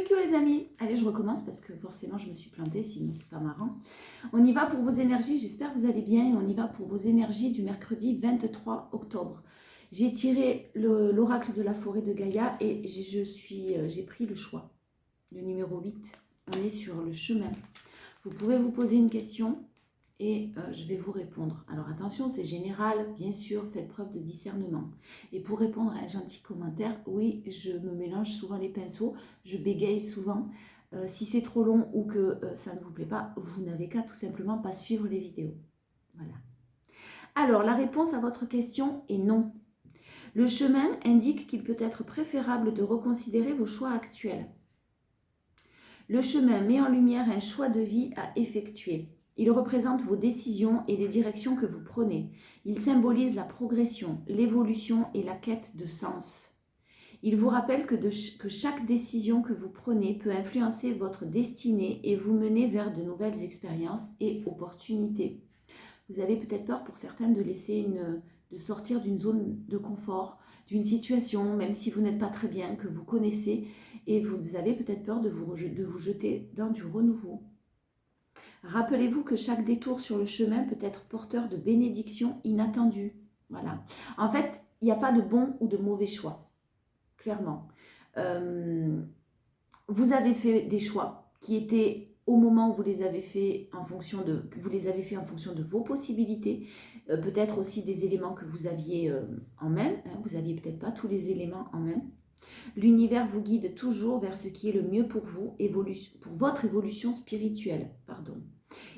Kiou les amis, allez je recommence parce que forcément je me suis plantée, sinon c'est pas marrant. On y va pour vos énergies, j'espère que vous allez bien et on y va pour vos énergies du mercredi 23 octobre. J'ai tiré l'oracle de la forêt de Gaïa et j'ai pris le choix, le numéro 8. On est sur le chemin. Vous pouvez vous poser une question et je vais vous répondre. Alors attention, c'est général, bien sûr, faites preuve de discernement. Et pour répondre à un gentil commentaire, oui, je me mélange souvent les pinceaux, je bégaye souvent. Si c'est trop long ou que ça ne vous plaît pas, vous n'avez qu'à tout simplement pas suivre les vidéos. Voilà. Alors, la réponse à votre question est non. Le chemin indique qu'il peut être préférable de reconsidérer vos choix actuels. Le chemin met en lumière un choix de vie à effectuer. Il représente vos décisions et les directions que vous prenez. Il symbolise la progression, l'évolution et la quête de sens. Il vous rappelle que chaque décision que vous prenez peut influencer votre destinée et vous mener vers de nouvelles expériences et opportunités. Vous avez peut-être peur pour certains de sortir d'une zone de confort, d'une situation, même si vous n'êtes pas très bien, que vous connaissez, et vous avez peut-être peur de vous jeter dans du renouveau. Rappelez-vous que chaque détour sur le chemin peut être porteur de bénédictions inattendues. Voilà. En fait, il n'y a pas de bon ou de mauvais choix, clairement. Vous avez fait des choix qui étaient au moment où vous les avez fait en fonction de vos possibilités, peut-être aussi des éléments que vous aviez en main. Vous n'aviez peut-être pas tous les éléments en main. L'univers vous guide toujours vers ce qui est le mieux pour vous, pour votre évolution spirituelle.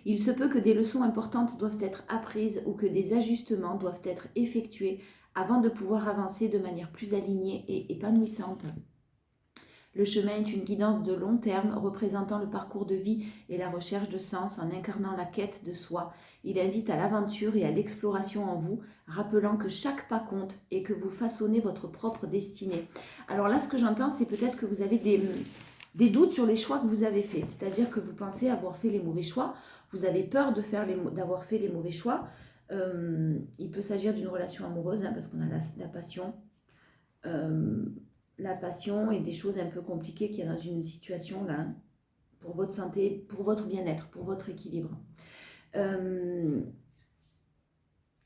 Il se peut que des leçons importantes doivent être apprises ou que des ajustements doivent être effectués avant de pouvoir avancer de manière plus alignée et épanouissante. Le chemin est une guidance de long terme représentant le parcours de vie et la recherche de sens en incarnant la quête de soi. Il invite à l'aventure et à l'exploration en vous, rappelant que chaque pas compte et que vous façonnez votre propre destinée. Alors là, ce que j'entends, c'est peut-être que vous avez des doutes sur les choix que vous avez faits. C'est-à-dire que vous pensez avoir fait les mauvais choix, vous avez peur d'avoir fait les mauvais choix. Il peut s'agir d'une relation amoureuse, parce qu'on a la passion. La passion et des choses un peu compliquées qu'il y a dans une situation là, pour votre santé, pour votre bien-être, pour votre équilibre.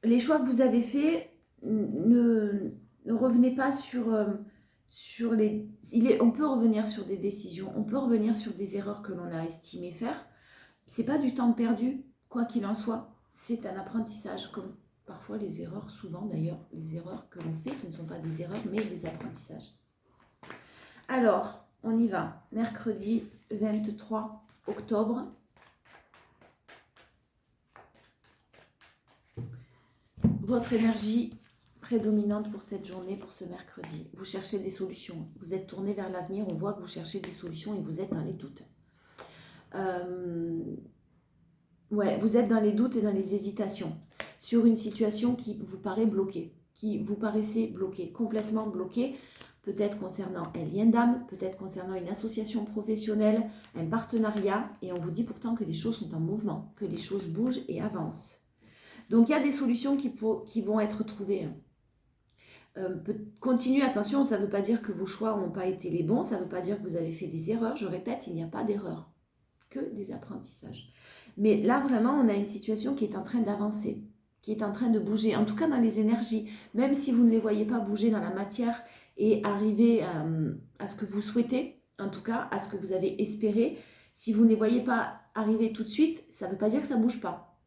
Les choix que vous avez faits, ne revenez pas sur les... on peut revenir sur des décisions, on peut revenir sur des erreurs que l'on a estimé faire. C'est pas du temps perdu, quoi qu'il en soit. C'est un apprentissage, comme parfois les erreurs, souvent d'ailleurs, les erreurs que l'on fait, ce ne sont pas des erreurs, mais des apprentissages. Alors, on y va. Mercredi 23 octobre. Votre énergie prédominante pour cette journée, pour ce mercredi. Vous cherchez des solutions. Vous êtes tourné vers l'avenir. On voit que vous cherchez des solutions et vous êtes dans les doutes. Vous êtes dans les doutes et dans les hésitations sur une situation qui vous paraît bloquée, qui vous paraissait bloquée, complètement bloquée. Peut-être concernant un lien d'âme, peut-être concernant une association professionnelle, un partenariat, et on vous dit pourtant que les choses sont en mouvement, que les choses bougent et avancent. Donc il y a des solutions qui vont être trouvées. Continuez, attention, ça ne veut pas dire que vos choix n'ont pas été les bons, ça ne veut pas dire que vous avez fait des erreurs, je répète, il n'y a pas d'erreur, que des apprentissages. Mais là vraiment, on a une situation qui est en train d'avancer, qui est en train de bouger, en tout cas dans les énergies, même si vous ne les voyez pas bouger dans la matière, et arriver à ce que vous souhaitez, en tout cas à ce que vous avez espéré. Si vous ne les voyez pas arriver tout de suite, ça ne veut pas dire que ça ne bouge pas.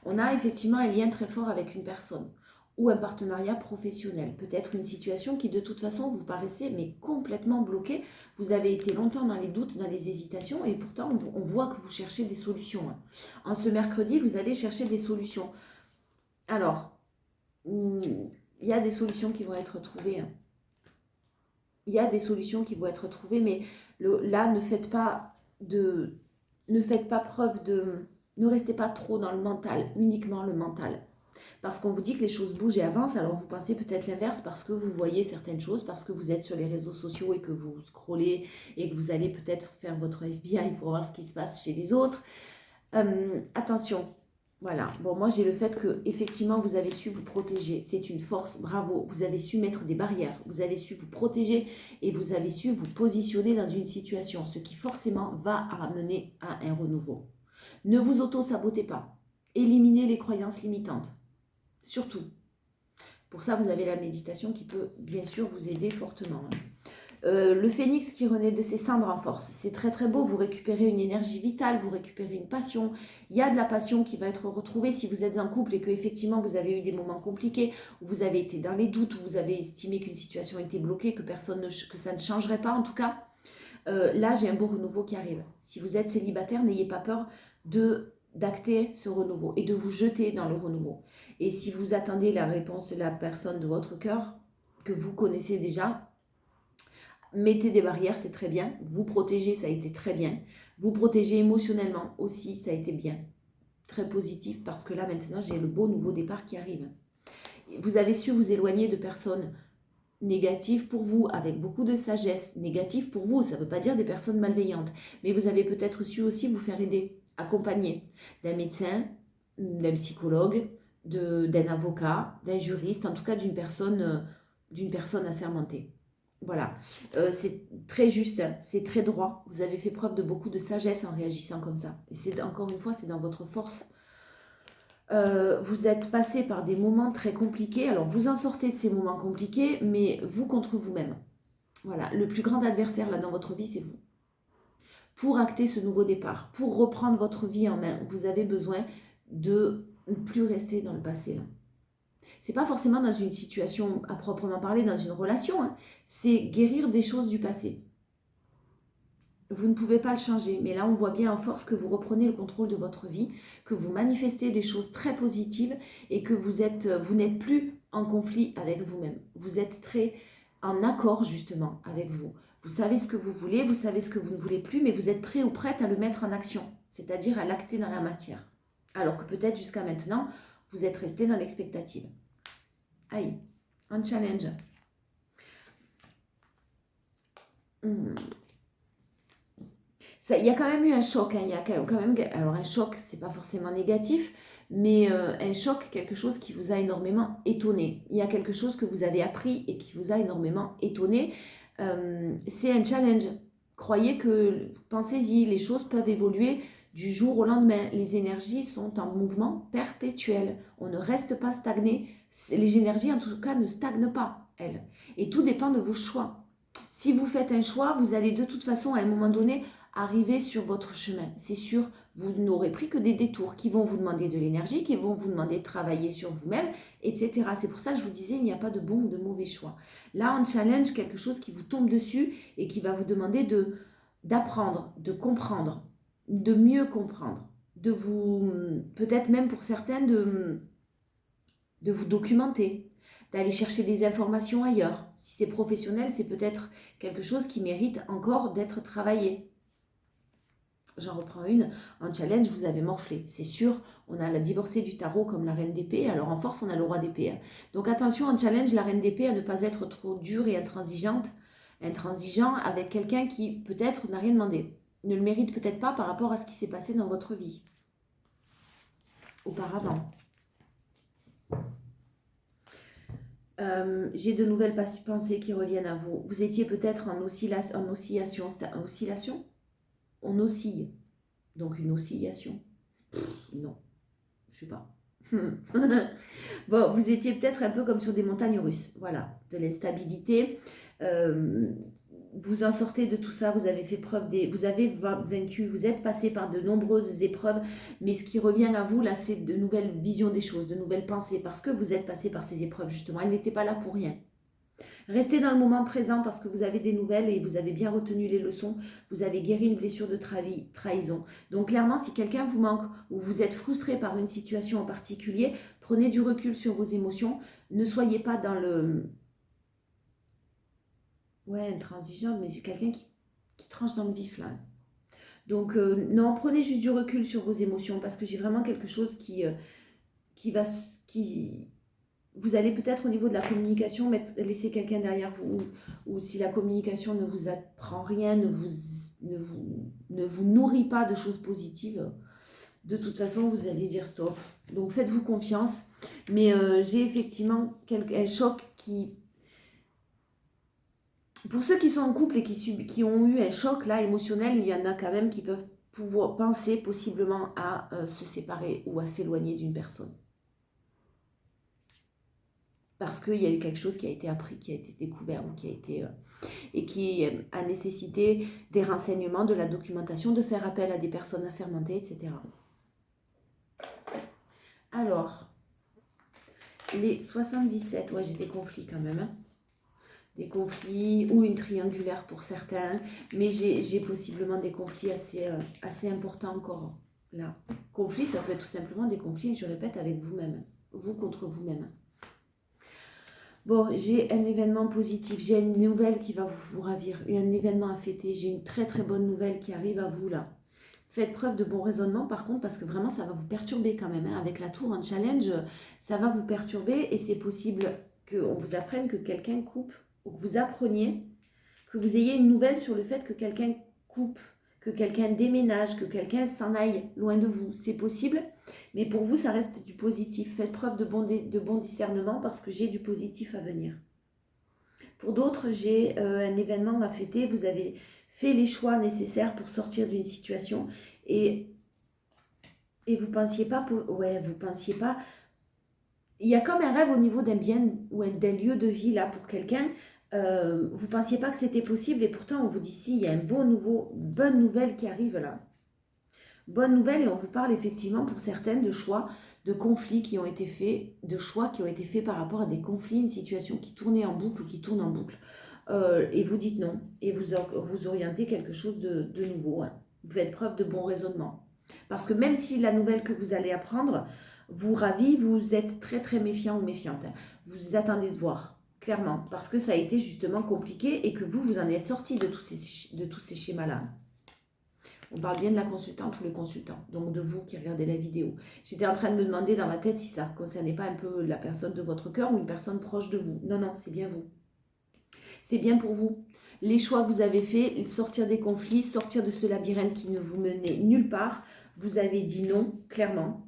On a effectivement un lien très fort avec une personne ou un partenariat professionnel. Peut-être une situation qui de toute façon vous paraissait mais complètement bloquée. Vous avez été longtemps dans les doutes, dans les hésitations et pourtant on voit que vous cherchez des solutions. En ce mercredi, vous allez chercher des solutions. Alors, il y a des solutions qui vont être trouvées. Il y a des solutions qui vont être trouvées, mais là, ne faites pas preuve de... Ne restez pas trop dans le mental, uniquement le mental. Parce qu'on vous dit que les choses bougent et avancent, alors vous pensez peut-être l'inverse parce que vous voyez certaines choses, parce que vous êtes sur les réseaux sociaux et que vous scrollez et que vous allez peut-être faire votre FBI pour voir ce qui se passe chez les autres. Attention, Voilà, bon, moi j'ai le fait que effectivement vous avez su vous protéger, c'est une force, bravo, vous avez su mettre des barrières, vous avez su vous protéger et vous avez su vous positionner dans une situation, ce qui forcément va amener à un renouveau. Ne vous auto-sabotez pas, éliminez les croyances limitantes, surtout. Pour ça, vous avez la méditation qui peut bien sûr vous aider fortement. Le phénix qui renaît de ses cendres en force, c'est très très beau, vous récupérez une énergie vitale, vous récupérez une passion, il y a de la passion qui va être retrouvée si vous êtes en couple et que effectivement vous avez eu des moments compliqués, où vous avez été dans les doutes, où vous avez estimé qu'une situation était bloquée, que ça ne changerait pas en tout cas. Là j'ai un beau renouveau qui arrive. Si vous êtes célibataire, n'ayez pas peur d'acter ce renouveau et de vous jeter dans le renouveau. Et si vous attendez la réponse de la personne de votre cœur, que vous connaissez déjà, mettez des barrières, c'est très bien. Vous protéger, ça a été très bien. Vous protéger émotionnellement aussi, ça a été bien. Très positif parce que là, maintenant, j'ai le beau nouveau départ qui arrive. Vous avez su vous éloigner de personnes négatives pour vous, avec beaucoup de sagesse. Négatives pour vous, ça ne veut pas dire des personnes malveillantes. Mais vous avez peut-être su aussi vous faire aider, accompagner d'un médecin, d'un psychologue, d'un avocat, d'un juriste, en tout cas d'une personne assermentée. Voilà, c'est très juste, hein, c'est très droit. Vous avez fait preuve de beaucoup de sagesse en réagissant comme ça. Et c'est encore une fois, c'est dans votre force. Vous êtes passé par des moments très compliqués. Alors, vous en sortez de ces moments compliqués, mais vous contre vous-même. Voilà, le plus grand adversaire là dans votre vie, c'est vous. Pour acter ce nouveau départ, pour reprendre votre vie en main, vous avez besoin de ne plus rester dans le passé là. C'est pas forcément dans une situation à proprement parler, dans une relation, hein. C'est guérir des choses du passé. Vous ne pouvez pas le changer, mais là on voit bien en force que vous reprenez le contrôle de votre vie, que vous manifestez des choses très positives et que vous n'êtes plus en conflit avec vous-même. Vous êtes très en accord justement avec vous. Vous savez ce que vous voulez, vous savez ce que vous ne voulez plus, mais vous êtes prêt ou prête à le mettre en action, c'est-à-dire à l'acter dans la matière. Alors que peut-être jusqu'à maintenant, vous êtes resté dans l'expectative. Aïe, un challenge. Il y a quand même eu un choc, hein. Il y a quand même, alors un choc, c'est pas forcément négatif, mais un choc, quelque chose qui vous a énormément étonné. Il y a quelque chose que vous avez appris et qui vous a énormément étonné. C'est un challenge. Croyez que, pensez-y, les choses peuvent évoluer du jour au lendemain. Les énergies sont en mouvement perpétuel. On ne reste pas stagné. Les énergies, en tout cas, ne stagnent pas, elles. Et tout dépend de vos choix. Si vous faites un choix, vous allez de toute façon, à un moment donné, arriver sur votre chemin. C'est sûr, vous n'aurez pris que des détours qui vont vous demander de l'énergie, qui vont vous demander de travailler sur vous-même, etc. C'est pour ça que je vous disais, il n'y a pas de bon ou de mauvais choix. Là, on challenge quelque chose qui vous tombe dessus et qui va vous demander d'apprendre, de comprendre, de mieux comprendre, de vous, peut-être même pour certains, de vous documenter, d'aller chercher des informations ailleurs. Si c'est professionnel, c'est peut-être quelque chose qui mérite encore d'être travaillé. J'en reprends une, en challenge, vous avez morflé. C'est sûr, on a la divorcée du tarot comme la reine d'épée, alors en force, on a le roi d'épée. Donc attention, en challenge, la reine d'épée, à ne pas être trop dure et intransigeant avec quelqu'un qui peut-être n'a rien demandé. Ne le mérite peut-être pas par rapport à ce qui s'est passé dans votre vie auparavant. J'ai de nouvelles pensées qui reviennent à vous. Vous étiez peut-être en oscillation. On oscille. Donc une oscillation. Non, je sais pas. Bon, vous étiez peut-être un peu comme sur des montagnes russes. Voilà, de l'instabilité. Vous en sortez de tout ça, vous avez fait preuve vous avez vaincu, vous êtes passé par de nombreuses épreuves, mais ce qui revient à vous là, c'est de nouvelles visions des choses, de nouvelles pensées, parce que vous êtes passé par ces épreuves justement, elles n'étaient pas là pour rien. Restez dans le moment présent parce que vous avez des nouvelles et vous avez bien retenu les leçons, vous avez guéri une blessure de trahison. Donc clairement, si quelqu'un vous manque ou vous êtes frustré par une situation en particulier, prenez du recul sur vos émotions, ne soyez pas dans le... Ouais, intransigeant, mais c'est quelqu'un qui tranche dans le vif là. Donc non, prenez juste du recul sur vos émotions parce que j'ai vraiment quelque chose qui vous allez peut-être au niveau de la communication laisser quelqu'un derrière vous ou si la communication ne vous apprend rien, ne vous nourrit pas de choses positives, de toute façon, vous allez dire stop. Donc, faites-vous confiance. Mais j'ai effectivement un choc qui... Pour ceux qui sont en couple et qui ont eu un choc là émotionnel, il y en a quand même qui peuvent pouvoir penser possiblement à se séparer ou à s'éloigner d'une personne. Parce qu'il y a eu quelque chose qui a été appris, qui a été découvert ou qui a été... et qui a nécessité des renseignements, de la documentation, de faire appel à des personnes assermentées, etc. Alors, les 77, ouais, j'ai des conflits quand même. Hein. Des conflits ou une triangulaire pour certains, mais j'ai possiblement des conflits assez importants encore là. Conflits, ça peut être tout simplement des conflits, je répète, avec vous-même, vous contre vous-même. Bon, j'ai un événement positif, j'ai une nouvelle qui va vous ravir, et un événement à fêter, j'ai une très très bonne nouvelle qui arrive à vous là. Faites preuve de bon raisonnement par contre, parce que vraiment ça va vous perturber quand même. Hein. Avec la tour en challenge, ça va vous perturber et c'est possible qu'on vous apprenne que quelqu'un coupe, ou que vous appreniez, que vous ayez une nouvelle sur le fait que quelqu'un coupe, que quelqu'un déménage, que quelqu'un s'en aille loin de vous. C'est possible, mais pour vous, ça reste du positif. Faites preuve de bon discernement parce que j'ai du positif à venir. Pour d'autres, j'ai un événement à fêter. Vous avez fait les choix nécessaires pour sortir d'une situation et vous pensiez pas, vous pensiez pas. Il y a comme un rêve au niveau d'un bien ou d'un lieu de vie là pour quelqu'un. Vous ne pensiez pas que c'était possible et pourtant on vous dit si, il y a une bonne nouvelle qui arrive là. Bonne nouvelle et on vous parle effectivement pour certaines de choix, de conflits qui ont été faits, de choix qui ont été faits par rapport à des conflits, une situation qui tournait en boucle ou qui tourne en boucle. Et vous dites non et vous orientez quelque chose de nouveau. Hein. Vous faites preuve de bon raisonnement. Parce que même si la nouvelle que vous allez apprendre vous ravit, vous êtes très très méfiant ou méfiante. Hein. Vous attendez de voir. Clairement, parce que ça a été justement compliqué et que vous en êtes sorti de tous ces schémas-là. On parle bien de la consultante ou le consultant, donc de vous qui regardez la vidéo. J'étais en train de me demander dans ma tête si ça ne concernait pas un peu la personne de votre cœur ou une personne proche de vous. Non, non, c'est bien vous. C'est bien pour vous. Les choix que vous avez faits, sortir des conflits, sortir de ce labyrinthe qui ne vous menait nulle part. Vous avez dit non, clairement.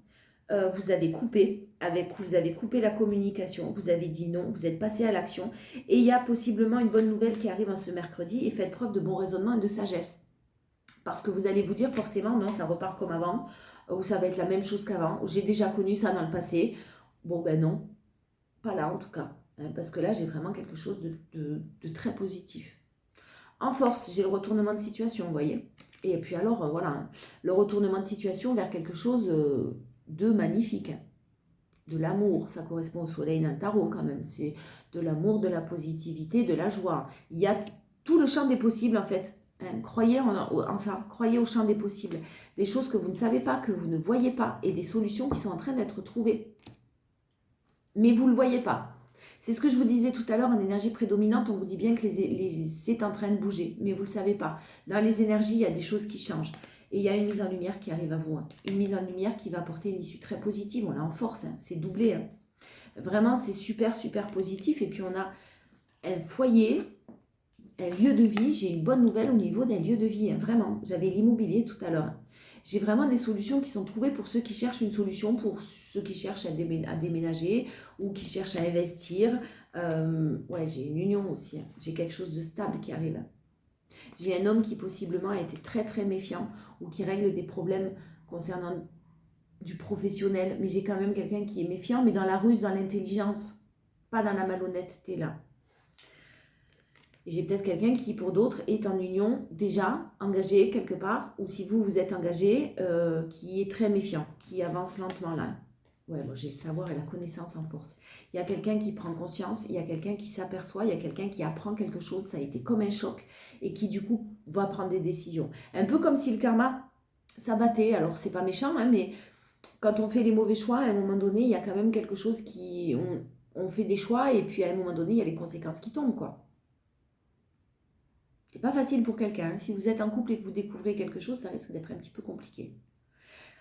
Vous avez coupé la communication, vous avez dit non, vous êtes passé à l'action et il y a possiblement une bonne nouvelle qui arrive en ce mercredi et faites preuve de bon raisonnement et de sagesse. Parce que vous allez vous dire forcément non, ça repart comme avant ou ça va être la même chose qu'avant, ou j'ai déjà connu ça dans le passé. Bon ben non, pas là en tout cas, hein, parce que là j'ai vraiment quelque chose de très positif. En force, j'ai le retournement de situation, vous voyez. Et puis alors, voilà, hein, le retournement de situation vers quelque chose de magnifique. Hein. De l'amour, ça correspond au soleil dans le tarot quand même. C'est de l'amour, de la positivité, de la joie. Il y a tout le champ des possibles en fait. Hein. Croyez en ça, croyez au champ des possibles. Des choses que vous ne savez pas, que vous ne voyez pas, et des solutions qui sont en train d'être trouvées. Mais vous ne le voyez pas. C'est ce que je vous disais tout à l'heure, en énergie prédominante, on vous dit bien que c'est en train de bouger, mais vous ne le savez pas. Dans les énergies, il y a des choses qui changent. Et il y a une mise en lumière qui arrive à vous. Hein. Une mise en lumière qui va apporter une issue très positive. On l'a en force, hein. C'est doublé. Hein. Vraiment, c'est super, super positif. Et puis, on a un foyer, un lieu de vie. J'ai une bonne nouvelle au niveau d'un lieu de vie. Hein. Vraiment, j'avais l'immobilier tout à l'heure. Hein. J'ai vraiment des solutions qui sont trouvées pour ceux qui cherchent une solution, pour ceux qui cherchent à déménager ou qui cherchent à investir. Ouais, j'ai une union aussi. Hein. J'ai quelque chose de stable qui arrive. J'ai un homme qui possiblement a été très très méfiant ou qui règle des problèmes concernant du professionnel. Mais j'ai quand même quelqu'un qui est méfiant, mais dans la ruse, dans l'intelligence, pas dans la malhonnêteté là. Et j'ai peut-être quelqu'un qui, pour d'autres, est en union déjà, engagé quelque part, ou si vous êtes engagé, qui est très méfiant, qui avance lentement là. Ouais, bon, j'ai le savoir et la connaissance en force. Il y a quelqu'un qui prend conscience, il y a quelqu'un qui s'aperçoit, il y a quelqu'un qui apprend quelque chose, ça a été comme un choc, et qui du coup va prendre des décisions. Un peu comme si le karma s'abattait, alors c'est pas méchant, hein, mais quand on fait les mauvais choix, à un moment donné, il y a quand même quelque chose qui... On fait des choix, et puis à un moment donné, il y a les conséquences qui tombent, quoi. C'est pas facile pour quelqu'un. Si vous êtes en couple et que vous découvrez quelque chose, ça risque d'être un petit peu compliqué.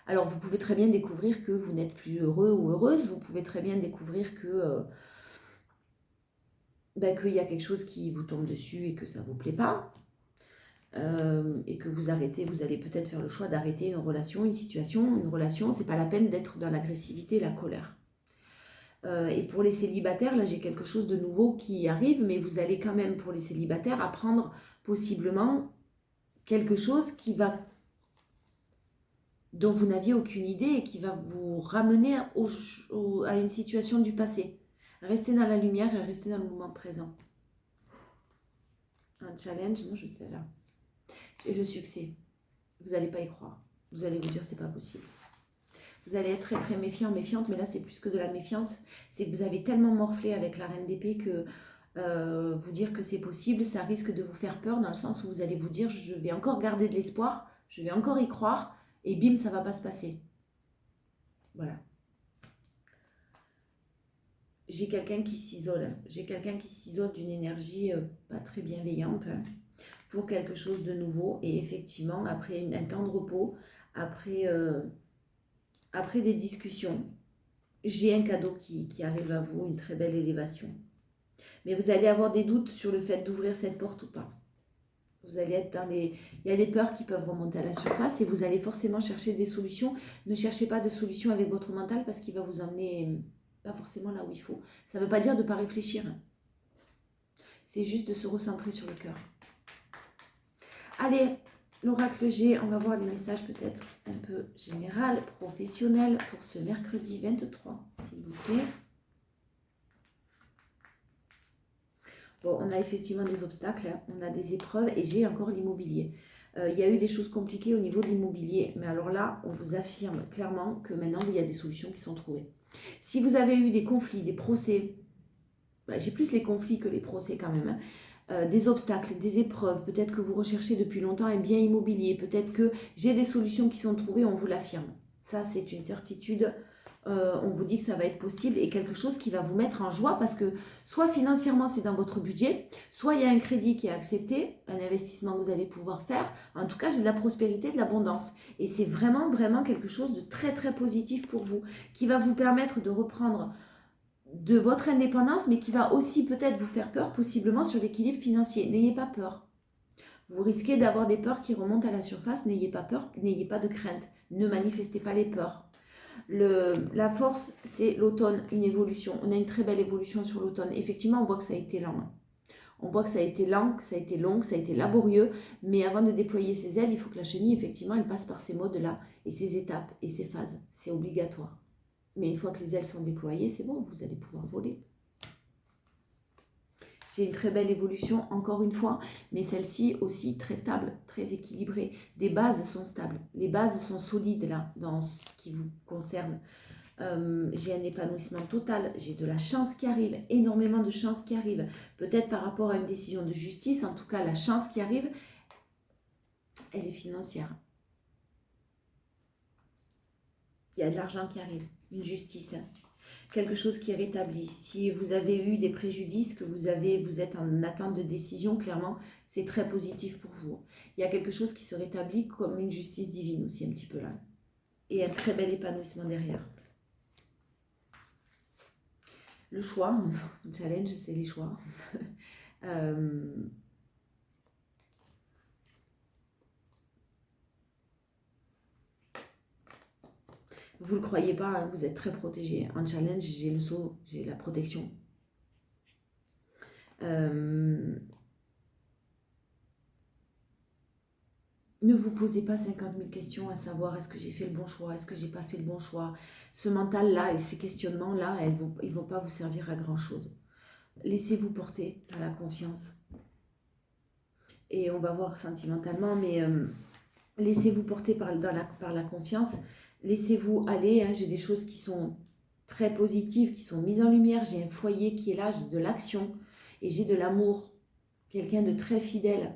Alors, vous pouvez très bien découvrir que vous n'êtes plus heureux ou heureuse. Vous pouvez très bien découvrir que qu'il y a quelque chose qui vous tombe dessus et que ça ne vous plaît pas. et que vous arrêtez, vous allez peut-être faire le choix d'arrêter une relation, une situation. Une relation, c'est pas la peine d'être dans l'agressivité et la colère. Et pour les célibataires, là j'ai quelque chose de nouveau qui arrive, mais vous allez quand même, pour les célibataires, apprendre possiblement quelque chose dont vous n'aviez aucune idée et qui va vous ramener à une situation du passé. Restez dans la lumière et restez dans le moment présent. Un challenge, non, je sais là. Et le succès. Vous n'allez pas y croire. Vous allez vous dire c'est pas possible. Vous allez être très très méfiant, méfiante, mais là c'est plus que de la méfiance. C'est que vous avez tellement morflé avec la reine d'épée que vous dire que c'est possible, ça risque de vous faire peur dans le sens où vous allez vous dire je vais encore garder de l'espoir, je vais encore y croire et bim, ça va pas se passer. Voilà. J'ai quelqu'un qui s'isole. J'ai quelqu'un qui s'isole d'une énergie pas très bienveillante pour quelque chose de nouveau. Et effectivement, après un temps de repos, après des discussions, j'ai un cadeau qui arrive à vous, une très belle élévation. Mais vous allez avoir des doutes sur le fait d'ouvrir cette porte ou pas. Vous allez être dans les... Il y a des peurs qui peuvent remonter à la surface et vous allez forcément chercher des solutions. Ne cherchez pas de solution avec votre mental parce qu'il va vous emmener pas forcément là où il faut. Ça ne veut pas dire de ne pas réfléchir. C'est juste de se recentrer sur le cœur. Allez, l'oracle G, on va voir les messages peut-être un peu général, professionnel pour ce mercredi 23, s'il vous plaît. Bon, on a effectivement des obstacles, hein. On a des épreuves et j'ai encore l'immobilier. Il y a eu des choses compliquées au niveau de l'immobilier, mais alors là, on vous affirme clairement que maintenant, il y a des solutions qui sont trouvées. Si vous avez eu des conflits, des procès, j'ai plus les conflits que les procès quand même, hein, des obstacles, des épreuves, peut-être que vous recherchez depuis longtemps un bien immobilier, peut-être que j'ai des solutions qui sont trouvées, on vous l'affirme. Ça, c'est une certitude. On vous dit que ça va être possible et quelque chose qui va vous mettre en joie parce que soit financièrement c'est dans votre budget, soit il y a un crédit qui est accepté, un investissement que vous allez pouvoir faire. En tout cas, j'ai de la prospérité, de l'abondance. Et c'est vraiment, vraiment quelque chose de très, très positif pour vous qui va vous permettre de reprendre de votre indépendance, mais qui va aussi peut-être vous faire peur, possiblement sur l'équilibre financier. N'ayez pas peur. Vous risquez d'avoir des peurs qui remontent à la surface. N'ayez pas peur, n'ayez pas de crainte. Ne manifestez pas les peurs. La force, c'est l'automne, une évolution. On a une très belle évolution sur l'automne. Effectivement, on voit que ça a été lent. On voit que ça a été lent, que ça a été long, que ça a été laborieux. Mais avant de déployer ses ailes, il faut que la chenille, effectivement, elle passe par ces modes-là et ces étapes et ces phases. C'est obligatoire. Mais une fois que les ailes sont déployées, c'est bon, vous allez pouvoir voler. J'ai une très belle évolution, encore une fois, mais celle-ci aussi très stable, très équilibrée. Des bases sont stables, les bases sont solides là, dans ce qui vous concerne. J'ai un épanouissement total, j'ai de la chance qui arrive, énormément de chance qui arrive. Peut-être par rapport à une décision de justice, en tout cas la chance qui arrive, elle est financière. Il y a de l'argent qui arrive, une justice, quelque chose qui est rétabli. Si vous avez eu des préjudices, que vous êtes en attente de décision, clairement, c'est très positif pour vous. Il y a quelque chose qui se rétablit comme une justice divine aussi, un petit peu là. Et un très bel épanouissement derrière. Le choix, le challenge, c'est les choix. Vous ne le croyez pas, hein, vous êtes très protégé. En challenge, j'ai le sceau, j'ai la protection. Ne vous posez pas 50 000 questions à savoir est-ce que j'ai fait le bon choix, est-ce que j'ai pas fait le bon choix. Ce mental-là et ces questionnements-là, ils ne vont pas vous servir à grand-chose. Laissez-vous porter par la confiance. Et on va voir sentimentalement, mais laissez-vous porter par la confiance. Laissez-vous aller. Hein, j'ai des choses qui sont très positives, qui sont mises en lumière. J'ai un foyer qui est là, j'ai de l'action et j'ai de l'amour. Quelqu'un de très fidèle,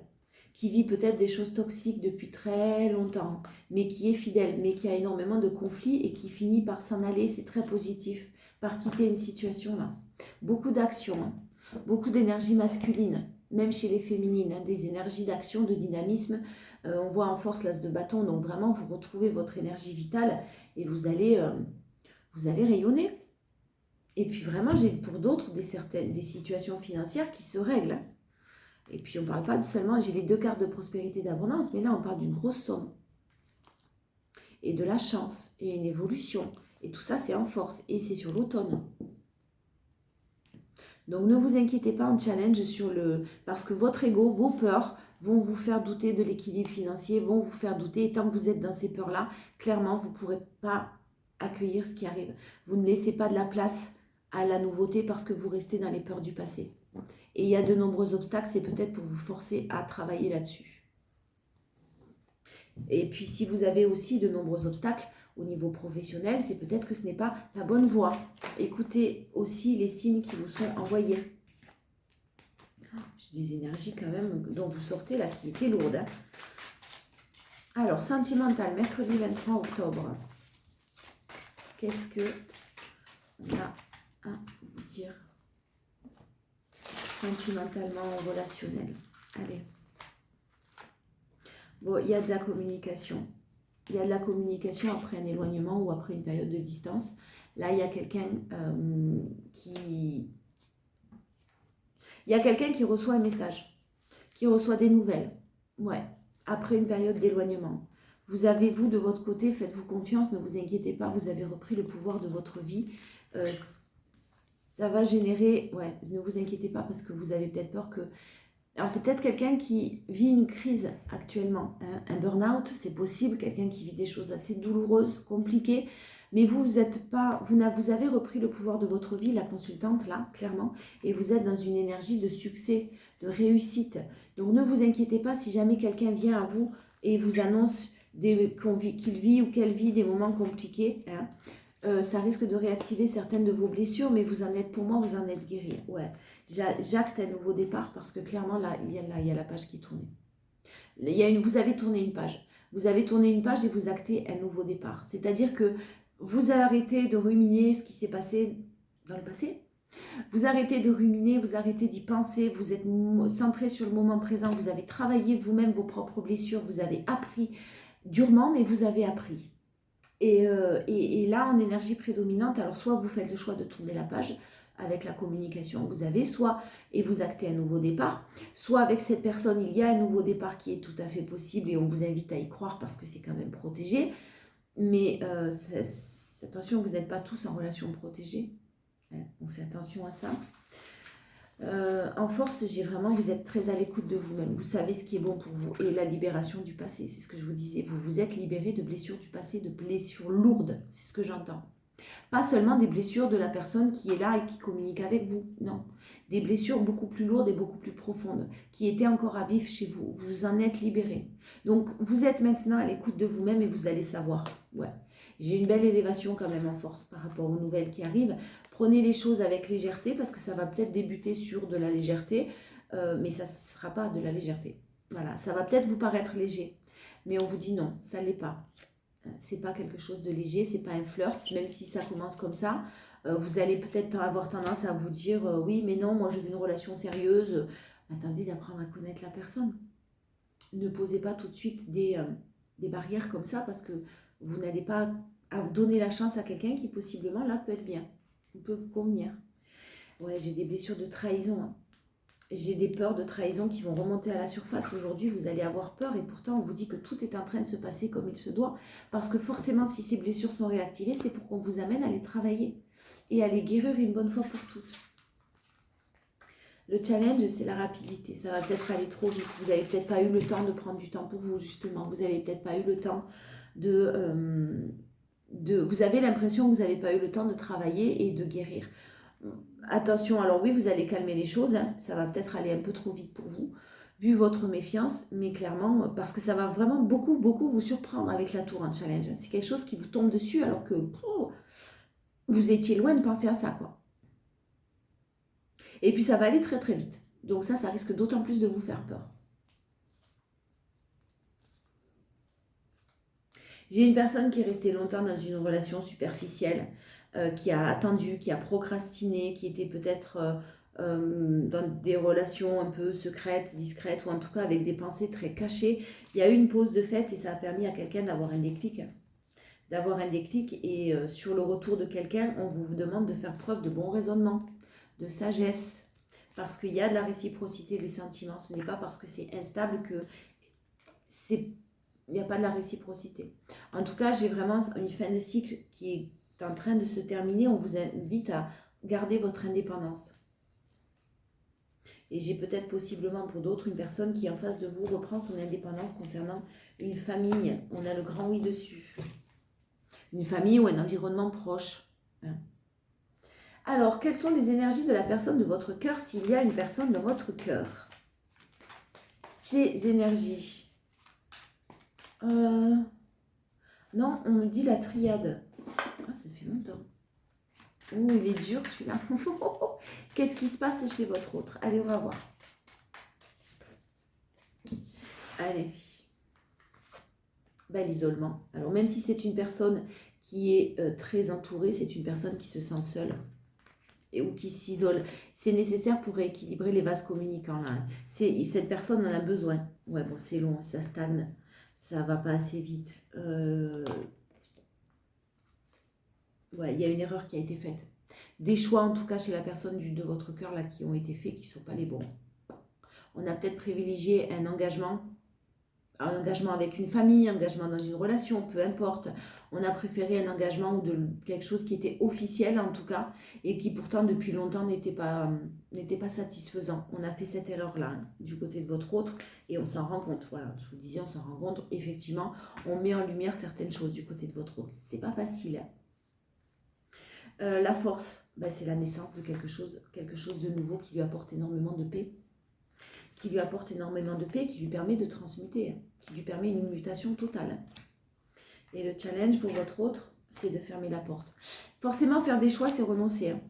qui vit peut-être des choses toxiques depuis très longtemps, mais qui est fidèle, mais qui a énormément de conflits et qui finit par s'en aller, c'est très positif, par quitter une situation là. Beaucoup d'action, hein, beaucoup d'énergie masculine, même chez les féminines, hein, des énergies d'action, de dynamisme. On voit en force l'as de bâton, donc vraiment vous retrouvez votre énergie vitale et vous allez rayonner. Et puis vraiment, j'ai pour d'autres des situations financières qui se règlent. Et puis on ne parle pas seulement, j'ai les 2 cartes de prospérité d'abondance, mais là on parle d'une grosse somme. Et de la chance, et une évolution. Et tout ça c'est en force, et c'est sur l'automne. Donc ne vous inquiétez pas en challenge sur parce que votre ego, vos peurs vont vous faire douter de l'équilibre financier, vont vous faire douter. Et tant que vous êtes dans ces peurs-là, clairement, vous ne pourrez pas accueillir ce qui arrive. Vous ne laissez pas de la place à la nouveauté parce que vous restez dans les peurs du passé. Et il y a de nombreux obstacles, c'est peut-être pour vous forcer à travailler là-dessus. Et puis si vous avez aussi de nombreux obstacles au niveau professionnel, c'est peut-être que ce n'est pas la bonne voie. Écoutez aussi les signes qui vous sont envoyés. J'ai des énergies quand même dont vous sortez là qui étaient lourdes. Hein. Alors, sentimental, mercredi 23 octobre. Qu'est-ce que on a à vous dire sentimentalement, relationnel? Allez. Bon, il y a de la communication. Il y a de la communication après un éloignement ou après une période de distance. Là, il y a quelqu'un qui... Il y a quelqu'un qui reçoit un message, qui reçoit des nouvelles. Ouais, après une période d'éloignement. Vous avez, vous, de votre côté, faites-vous confiance, ne vous inquiétez pas, vous avez repris le pouvoir de votre vie. Ça va générer... Ouais, ne vous inquiétez pas parce que vous avez peut-être peur que... Alors, c'est peut-être quelqu'un qui vit une crise actuellement, hein, un burn-out, c'est possible, quelqu'un qui vit des choses assez douloureuses, compliquées, mais vous avez repris le pouvoir de votre vie, la consultante, là, clairement, et vous êtes dans une énergie de succès, de réussite. Donc, ne vous inquiétez pas si jamais quelqu'un vient à vous et vous annonce qu'il vit ou qu'elle vit des moments compliqués, hein. Ça risque de réactiver certaines de vos blessures, mais vous en êtes, pour moi, vous en êtes guéri. Ouais. J'acte un nouveau départ parce que clairement, là, il y a la page qui tournait. Vous avez tourné une page. Vous avez tourné une page et vous actez un nouveau départ. C'est-à-dire que vous arrêtez de ruminer ce qui s'est passé dans le passé. Vous arrêtez de ruminer, vous arrêtez d'y penser, vous êtes centré sur le moment présent, vous avez travaillé vous-même vos propres blessures, vous avez appris durement, mais vous avez appris. Et là, en énergie prédominante, alors soit vous faites le choix de tourner la page avec la communication que vous avez, soit et vous actez un nouveau départ, soit avec cette personne, il y a un nouveau départ qui est tout à fait possible et on vous invite à y croire parce que c'est quand même protégé. Mais attention, vous n'êtes pas tous en relation protégée. Hein, on fait attention à ça. En force, vous êtes très à l'écoute de vous-même. Vous savez ce qui est bon pour vous. Et la libération du passé, c'est ce que je vous disais. Vous vous êtes libéré de blessures du passé, de blessures lourdes. C'est ce que j'entends. Pas seulement des blessures de la personne qui est là et qui communique avec vous. Non. Des blessures beaucoup plus lourdes et beaucoup plus profondes qui étaient encore à vivre chez vous. Vous en êtes libéré. Donc, vous êtes maintenant à l'écoute de vous-même et vous allez savoir. Ouais. J'ai une belle élévation quand même en force par rapport aux nouvelles qui arrivent. Prenez les choses avec légèreté parce que ça va peut-être débuter sur de la légèreté, mais ça ne sera pas de la légèreté. Voilà, ça va peut-être vous paraître léger, mais on vous dit non, ça ne l'est pas. C'est pas quelque chose de léger, c'est pas un flirt, même si ça commence comme ça. Vous allez peut-être avoir tendance à vous dire oui, mais non, moi je veux une relation sérieuse. Attendez d'apprendre à connaître la personne. Ne posez pas tout de suite des barrières comme ça parce que vous n'allez pas donner la chance à quelqu'un qui possiblement là peut être bien. Peut vous convenir. Ouais, j'ai des blessures de trahison. Hein. J'ai des peurs de trahison qui vont remonter à la surface. Aujourd'hui, vous allez avoir peur et pourtant, on vous dit que tout est en train de se passer comme il se doit. Parce que forcément, si ces blessures sont réactivées, c'est pour qu'on vous amène à les travailler et à les guérir une bonne fois pour toutes. Le challenge, c'est la rapidité. Ça va peut-être aller trop vite. Vous n'avez peut-être pas eu le temps de prendre du temps pour vous, justement. Vous n'avez peut-être pas eu le temps vous avez l'impression que vous n'avez pas eu le temps de travailler et de guérir. Attention, alors oui, vous allez calmer les choses, hein, ça va peut-être aller un peu trop vite pour vous, vu votre méfiance, mais clairement, parce que ça va vraiment beaucoup vous surprendre avec la tour en challenge. C'est quelque chose qui vous tombe dessus alors que vous étiez loin de penser à ça, quoi. Et puis ça va aller très très vite. Donc ça risque d'autant plus de vous faire peur. J'ai une personne qui est restée longtemps dans une relation superficielle, qui a attendu, qui a procrastiné, qui était peut-être dans des relations un peu secrètes, discrètes, ou en tout cas avec des pensées très cachées. Il y a eu une pause de fête et ça a permis à quelqu'un d'avoir un déclic. Et sur le retour de quelqu'un, on vous demande de faire preuve de bon raisonnement, de sagesse, parce qu'il y a de la réciprocité des sentiments. Ce n'est pas parce que c'est instable que il n'y a pas de la réciprocité. En tout cas, j'ai vraiment une fin de cycle qui est en train de se terminer. On vous invite à garder votre indépendance. Et j'ai peut-être possiblement pour d'autres une personne qui en face de vous reprend son indépendance concernant une famille. On a le grand oui dessus. Une famille ou un environnement proche. Alors, quelles sont les énergies de la personne de votre cœur s'il y a une personne dans votre cœur? Ces énergies. Non, on me dit la triade. Ah, ça fait longtemps. Oh, il est dur celui-là. Qu'est-ce qui se passe chez votre autre? Allez, on va voir. Allez. Ben, l'isolement. Alors, même si c'est une personne qui est très entourée, c'est une personne qui se sent seule ou qui s'isole. C'est nécessaire pour rééquilibrer les vases communicants. Là. Cette personne en a besoin. Ouais, bon, c'est long, ça stagne. Ça va pas assez vite. Ouais, il y a une erreur qui a été faite. Des choix, en tout cas, chez la personne de votre cœur, là, qui ont été faits, qui ne sont pas les bons. On a peut-être privilégié un engagement avec une famille, un engagement dans une relation, peu importe. On a préféré un engagement ou quelque chose qui était officiel, en tout cas, et qui pourtant, depuis longtemps, n'était pas satisfaisant. On a fait cette erreur-là, hein, du côté de votre autre, et on s'en rend compte. Voilà, je vous disais, on s'en rend compte. Effectivement, on met en lumière certaines choses du côté de votre autre. C'est pas facile, hein. La force, ben, c'est la naissance de quelque chose de nouveau qui lui apporte énormément de paix, qui lui permet de transmuter, qui lui permet une mutation totale. Et le challenge pour votre autre, c'est de fermer la porte. Forcément, faire des choix, c'est renoncer. Hein.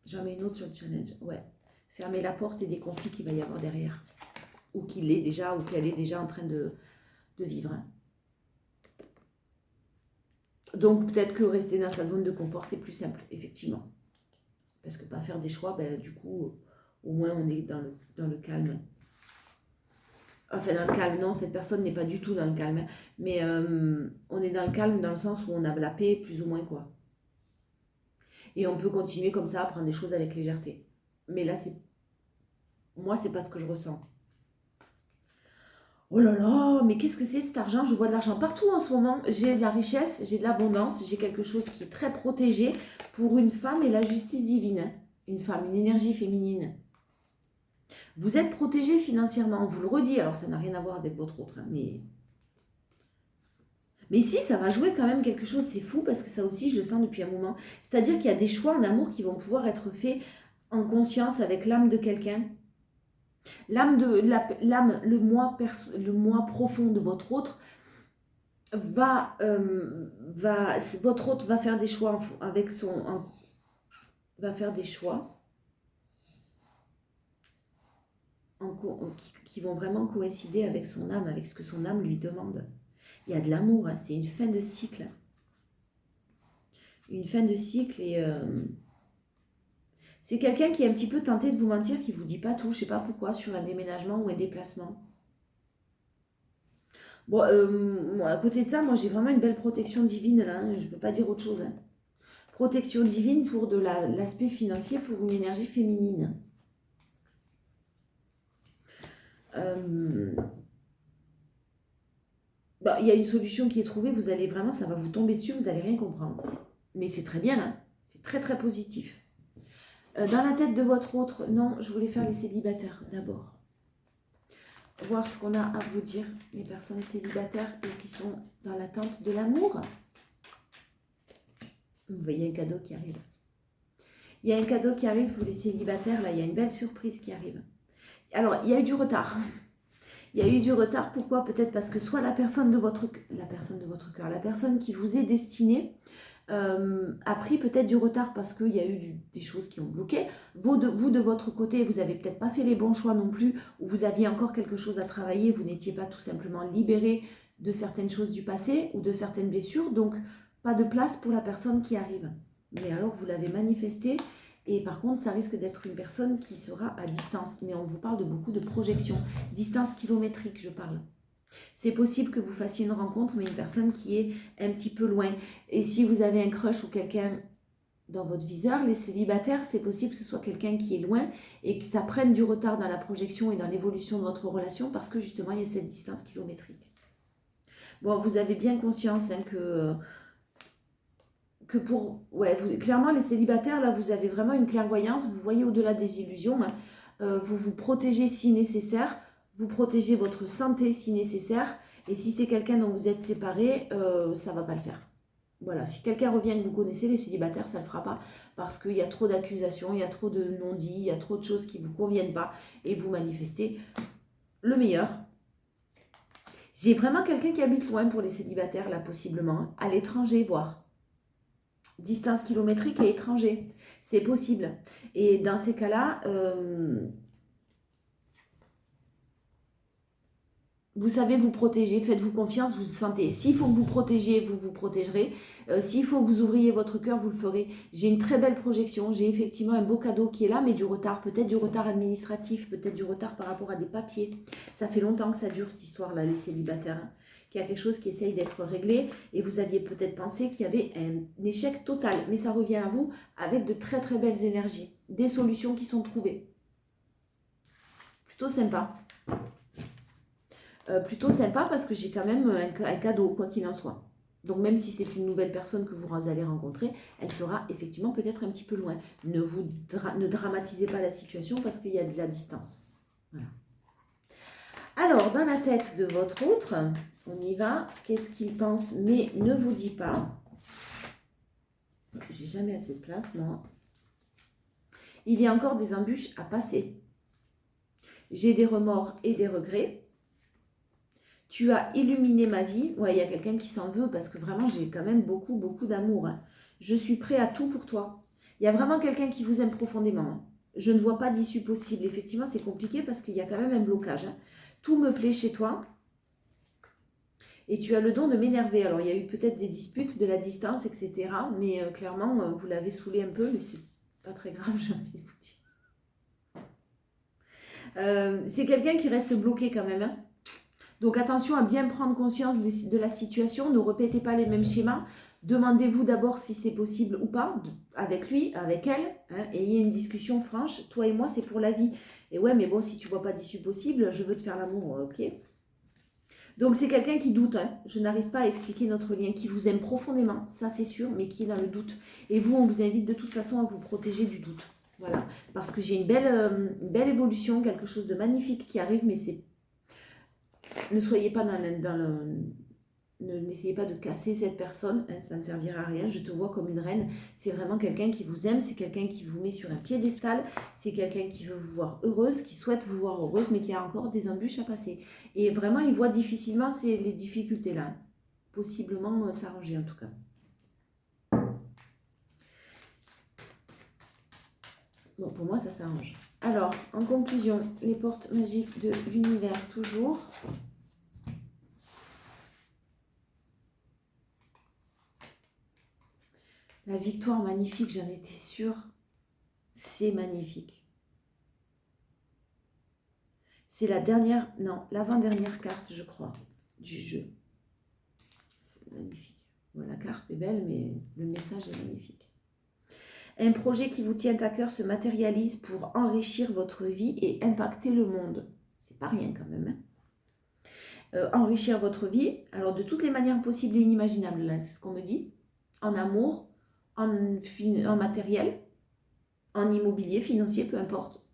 J'en mets une autre sur le challenge. Ouais. Fermer la porte et des conflits qu'il va y avoir derrière. Ou qu'il est déjà, ou qu'elle est déjà en train de vivre. Hein. Donc, peut-être que rester dans sa zone de confort, c'est plus simple, effectivement. Parce que pas faire des choix, ben, du coup, au moins, on est dans le calme. Enfin, dans le calme, non, cette personne n'est pas du tout dans le calme. Hein. Mais on est dans le calme dans le sens où on a la paix, plus ou moins, quoi. Et on peut continuer comme ça à prendre des choses avec légèreté. Mais là, moi, c'est pas ce que je ressens. Oh là là, mais qu'est-ce que c'est cet argent? Je vois de l'argent partout en ce moment. J'ai de la richesse, j'ai de l'abondance, j'ai quelque chose qui est très protégé pour une femme et la justice divine. Une femme, une énergie féminine. Vous êtes protégé financièrement, on vous le redit. Alors, ça n'a rien à voir avec votre autre, hein, mais si, ça va jouer quand même quelque chose. C'est fou parce que ça aussi, je le sens depuis un moment. C'est-à-dire qu'il y a des choix en amour qui vont pouvoir être faits en conscience avec l'âme de quelqu'un. Le moi profond de votre autre votre autre va faire des choix va faire des choix qui vont vraiment coïncider avec son âme, avec ce que son âme lui demande. Il y a de l'amour, hein, c'est une fin de cycle. Une fin de cycle et c'est quelqu'un qui est un petit peu tenté de vous mentir, qui ne vous dit pas tout, je ne sais pas pourquoi, sur un déménagement ou un déplacement. Bon, à côté de ça, moi j'ai vraiment une belle protection divine là, hein, je ne peux pas dire autre chose. Hein. Protection divine pour de l'aspect financier, pour une énergie féminine. Il y a une solution qui est trouvée, vous allez vraiment, ça va vous tomber dessus, vous n'allez rien comprendre. Mais c'est très bien, hein, c'est très très positif. Dans la tête de votre autre, non, je voulais faire les célibataires d'abord. Voir ce qu'on a à vous dire, les personnes célibataires et qui sont dans l'attente de l'amour. Vous voyez un cadeau qui arrive. Il y a un cadeau qui arrive pour les célibataires, là, il y a une belle surprise qui arrive. Alors, il y a eu du retard. Il y a eu du retard, pourquoi? Peut-être parce que soit la personne de votre cœur, la personne qui vous est destinée, a pris peut-être du retard parce qu'il y a eu des choses qui ont bloqué. Vous, de votre côté, vous n'avez peut-être pas fait les bons choix non plus, ou vous aviez encore quelque chose à travailler, vous n'étiez pas tout simplement libéré de certaines choses du passé ou de certaines blessures, donc pas de place pour la personne qui arrive. Mais alors, vous l'avez manifesté, et par contre, ça risque d'être une personne qui sera à distance. Mais on vous parle de beaucoup de projections, distance kilométrique, je parle. C'est possible que vous fassiez une rencontre, mais une personne qui est un petit peu loin. Et si vous avez un crush ou quelqu'un dans votre viseur. Les célibataires, c'est possible que ce soit quelqu'un qui est loin et que ça prenne du retard dans la projection et dans l'évolution de votre relation parce que justement, il y a cette distance kilométrique. Bon, vous avez bien conscience hein, que pour... Ouais, clairement, les célibataires, là, vous avez vraiment une clairvoyance. Vous voyez au-delà des illusions. Hein. Vous vous protégez si nécessaire. Vous protégez votre santé si nécessaire. Et si c'est quelqu'un dont vous êtes séparés, ça ne va pas le faire. Voilà, si quelqu'un revient que vous connaissez, les célibataires, ça ne le fera pas parce qu'il y a trop d'accusations, il y a trop de non-dits, il y a trop de choses qui ne vous conviennent pas et vous manifestez le meilleur. J'ai vraiment quelqu'un qui habite loin pour les célibataires, là, possiblement, hein, à l'étranger, voire. Distance kilométrique et étranger, c'est possible. Et dans ces cas-là, vous savez vous protéger, faites-vous confiance, vous sentez. S'il faut que vous protégiez, vous vous protégerez. S'il faut que vous ouvriez votre cœur, vous le ferez. J'ai une très belle projection, j'ai effectivement un beau cadeau qui est là, mais du retard, peut-être du retard administratif, peut-être du retard par rapport à des papiers. Ça fait longtemps que ça dure cette histoire-là, les célibataires, hein, qu'il y a quelque chose qui essaye d'être réglé, et vous aviez peut-être pensé qu'il y avait un échec total, mais ça revient à vous avec de très très belles énergies, des solutions qui sont trouvées. Plutôt sympa. Plutôt sympa parce que j'ai quand même un cadeau, quoi qu'il en soit. Donc même si c'est une nouvelle personne que vous allez rencontrer, elle sera effectivement peut-être un petit peu loin. Ne dramatisez pas la situation parce qu'il y a de la distance. Voilà. Alors, dans la tête de votre autre, on y va. Qu'est-ce qu'il pense, mais ne vous dit pas. J'ai jamais assez de place, moi. Il y a encore des embûches à passer. J'ai des remords et des regrets. Tu as illuminé ma vie. Ouais, il y a quelqu'un qui s'en veut parce que vraiment, j'ai quand même beaucoup, beaucoup d'amour. Hein. Je suis prêt à tout pour toi. Il y a vraiment quelqu'un qui vous aime profondément. Hein. Je ne vois pas d'issue possible. Effectivement, c'est compliqué parce qu'il y a quand même un blocage. Hein. Tout me plaît chez toi. Et tu as le don de m'énerver. Alors, il y a eu peut-être des disputes, de la distance, etc. Mais clairement, vous l'avez saoulé un peu. Mais c'est pas très grave, j'ai envie de vous dire. C'est quelqu'un qui reste bloqué quand même. Hein. Donc attention à bien prendre conscience de la situation, ne répétez pas les mêmes schémas, demandez-vous d'abord si c'est possible ou pas, avec lui, avec elle, hein, ayez une discussion franche, toi et moi c'est pour la vie. Et ouais mais bon si tu vois pas d'issue possible, je veux te faire l'amour, ok. Donc c'est quelqu'un qui doute, hein. Je n'arrive pas à expliquer notre lien, qui vous aime profondément, ça c'est sûr, mais qui est dans le doute. Et vous on vous invite de toute façon à vous protéger du doute, voilà. Parce que j'ai une belle évolution, quelque chose de magnifique qui arrive, mais c'est... Ne soyez pas n'essayez pas de casser cette personne, hein, ça ne servira à rien. Je te vois comme une reine. C'est vraiment quelqu'un qui vous aime, c'est quelqu'un qui vous met sur un piédestal, c'est quelqu'un qui veut vous voir heureuse, qui souhaite vous voir heureuse, mais qui a encore des embûches à passer. Et vraiment, il voit difficilement les difficultés là. Possiblement s'arranger en tout cas. Bon, pour moi, ça s'arrange. Alors, en conclusion, les portes magiques de l'univers toujours. La victoire magnifique, j'en étais sûre. C'est magnifique. C'est la dernière, non, l'avant-dernière carte, je crois, du jeu. C'est magnifique. Bon, la carte est belle, mais le message est magnifique. Un projet qui vous tient à cœur se matérialise pour enrichir votre vie et impacter le monde. C'est pas rien quand même. Hein. Enrichir votre vie, alors de toutes les manières possibles et inimaginables, là, c'est ce qu'on me dit. En amour, en matériel, en immobilier, financier, peu importe.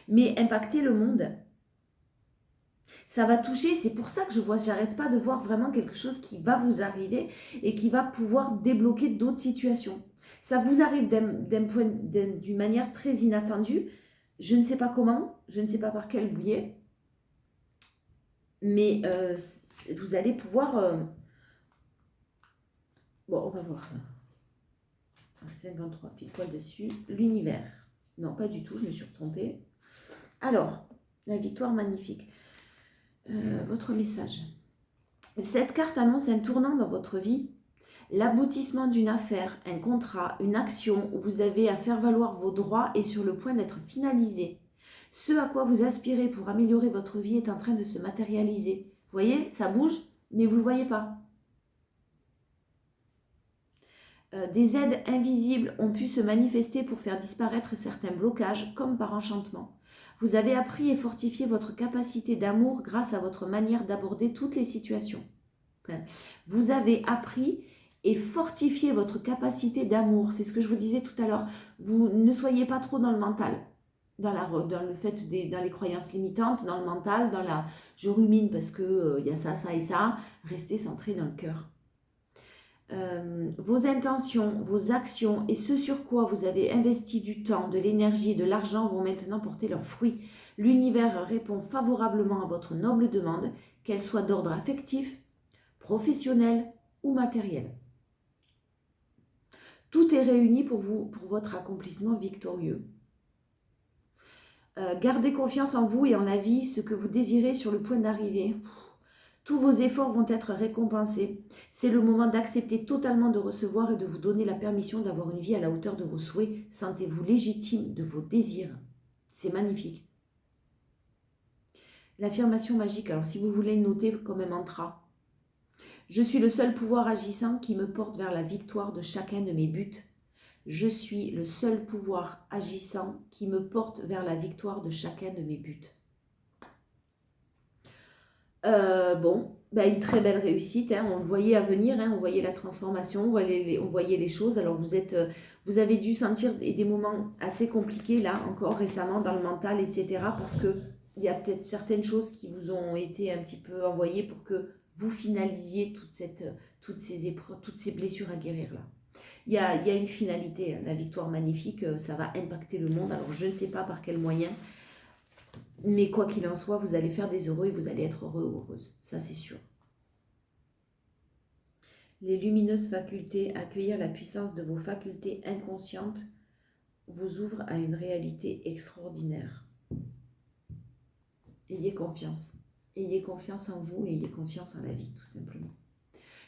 Mais impacter le monde. Ça va toucher, c'est pour ça que j'arrête pas de voir vraiment quelque chose qui va vous arriver et qui va pouvoir débloquer d'autres situations. Ça vous arrive d'une manière très inattendue. Je ne sais pas comment, je ne sais pas par quel biais, mais vous allez pouvoir... Bon, on va voir. 53, pile poil dessus. L'univers. Non, pas du tout, je me suis retrompée. Alors, la victoire magnifique. Votre message. Cette carte annonce un tournant dans votre vie. L'aboutissement d'une affaire, un contrat, une action où vous avez à faire valoir vos droits est sur le point d'être finalisé. Ce à quoi vous aspirez pour améliorer votre vie est en train de se matérialiser. Vous voyez, ça bouge, mais vous ne le voyez pas. Des aides invisibles ont pu se manifester pour faire disparaître certains blocages, comme par enchantement. Vous avez appris et fortifié votre capacité d'amour grâce à votre manière d'aborder toutes les situations. Vous avez appris et fortifié votre capacité d'amour. C'est ce que je vous disais tout à l'heure. Vous ne soyez pas trop dans le mental, dans le fait dans les croyances limitantes, dans le mental, dans la je rumine parce que y a ça, ça et ça. Restez centré dans le cœur. Vos intentions, vos actions et ce sur quoi vous avez investi du temps, de l'énergie et de l'argent vont maintenant porter leurs fruits. L'univers répond favorablement à votre noble demande, qu'elle soit d'ordre affectif, professionnel ou matériel. Tout est réuni pour vous, pour votre accomplissement victorieux. Gardez confiance en vous et en la vie, ce que vous désirez sur le point d'arriver. Tous vos efforts vont être récompensés. C'est le moment d'accepter totalement de recevoir et de vous donner la permission d'avoir une vie à la hauteur de vos souhaits. Sentez-vous légitime de vos désirs. C'est magnifique. L'affirmation magique, alors si vous voulez noter comme un mantra. Je suis le seul pouvoir agissant qui me porte vers la victoire de chacun de mes buts. Je suis le seul pouvoir agissant qui me porte vers la victoire de chacun de mes buts. Une très belle réussite, hein. On le voyait à venir, hein. On voyait la transformation, on voyait les choses. Alors vous avez dû sentir des moments assez compliqués là, encore récemment dans le mental, etc. Parce qu'il y a peut-être certaines choses qui vous ont été un petit peu envoyées pour que vous finalisiez toutes ces épreuves, toutes ces blessures à guérir là. Il y a une finalité, hein. La victoire magnifique, ça va impacter le monde. Alors je ne sais pas par quel moyen. Mais quoi qu'il en soit, vous allez faire des heureux et vous allez être heureux ou heureuse. Ça, c'est sûr. Les lumineuses facultés, accueillir la puissance de vos facultés inconscientes, vous ouvre à une réalité extraordinaire. Ayez confiance. Ayez confiance en vous et ayez confiance en la vie, tout simplement.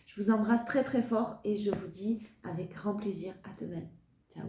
Je vous embrasse très très fort et je vous dis avec grand plaisir à demain. Ciao.